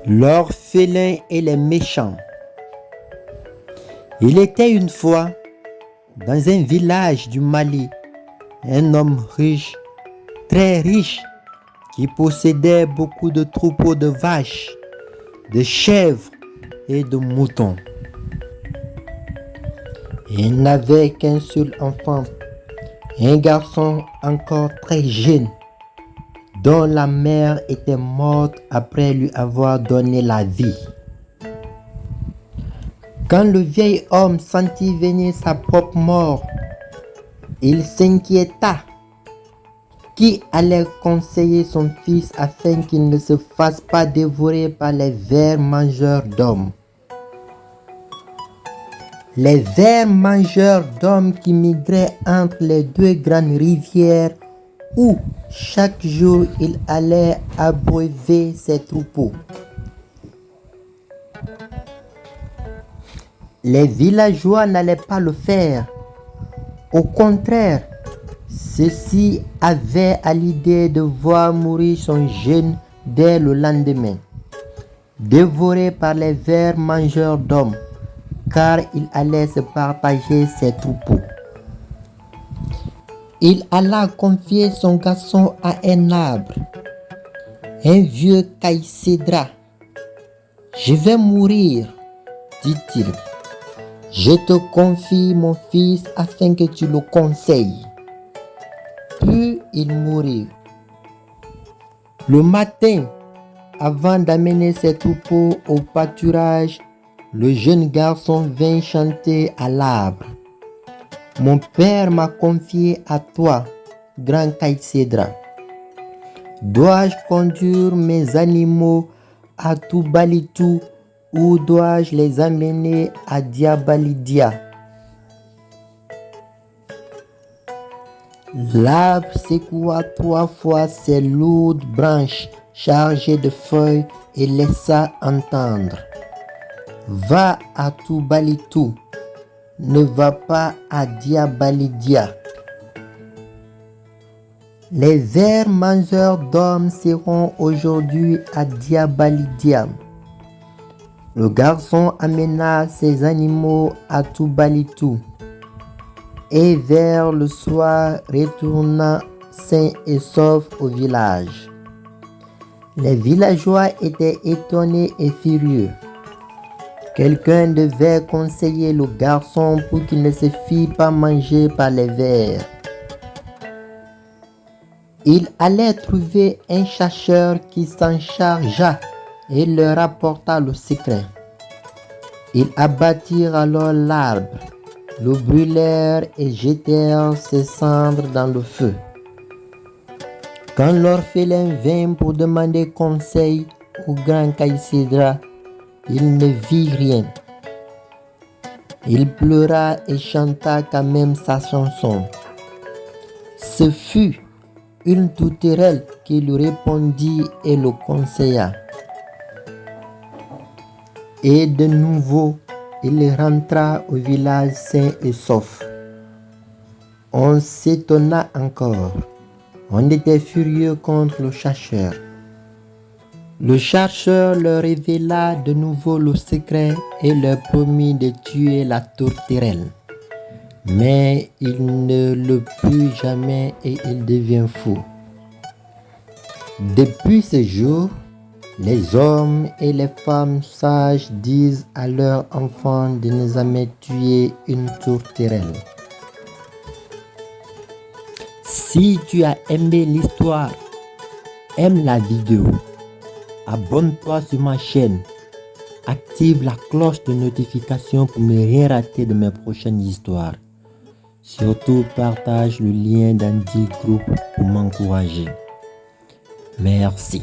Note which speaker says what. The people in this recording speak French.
Speaker 1: L'orphelin et les méchants. Il était une fois, dans un village du Mali, un homme riche, très riche, qui possédait beaucoup de troupeaux de vaches, de chèvres et de moutons. Il n'avait qu'un seul enfant, un garçon encore très jeune, dont la mère était morte après lui avoir donné la vie. Quand le vieil homme sentit venir sa propre mort, il s'inquiéta. Qui allait conseiller son fils afin qu'il ne se fasse pas dévorer par les vers mangeurs d'hommes? Les vers mangeurs d'hommes qui migraient entre les deux grandes rivières où chaque jour il allait abreuver ses troupeaux. Les villageois n'allaient pas le faire. Au contraire, ceux-ci avaient à l'idée de voir mourir son jeune dès le lendemain, dévoré par les vers mangeurs d'hommes, car il allait se partager ses troupeaux. Il alla confier son garçon à un arbre, un vieux caïcédra. « Je vais mourir, dit-il. Je te confie mon fils afin que tu le conseilles. » Puis il mourut. Le matin, avant d'amener ses troupeaux au pâturage, le jeune garçon vint chanter à l'arbre. « Mon père m'a confié à toi, grand caïcédra. Dois-je conduire mes animaux à Toubalitou ou dois-je les amener à Diabalidia? » L'arbre secoua 3 fois ses lourdes branches chargées de feuilles et laissa entendre. « Va à Toubalitou, ne va pas à Diabalidia. » Les vers mangeurs d'hommes seront aujourd'hui à Diabalidia. Le garçon amena ses animaux à Toubalitou et vers le soir retourna sain et sauf au village. Les villageois étaient étonnés et furieux. Quelqu'un devait conseiller le garçon pour qu'il ne se fît pas manger par les vers. Il allait trouver un chercheur qui s'en chargea et leur apporta le secret. Ils abattirent alors l'arbre, le brûlèrent et jetèrent ses cendres dans le feu. Quand l'orphelin vint pour demander conseil au grand caïcédra, il ne vit rien. Il pleura et chanta quand même sa chanson. Ce fut une tourterelle qui lui répondit et le conseilla. Et de nouveau, il rentra au village sain et sauf. On s'étonna encore. On était furieux contre le chercheur. Le chercheur leur révéla de nouveau le secret et leur promit de tuer la tourterelle. Mais il ne le put jamais et il devient fou. Depuis ce jour, les hommes et les femmes sages disent à leurs enfants de ne jamais tuer une tourterelle. Si tu as aimé l'histoire, aime la vidéo, abonne-toi sur ma chaîne, active la cloche de notification pour ne rien rater de mes prochaines histoires. Surtout partage le lien dans 10 groupes pour m'encourager. Merci.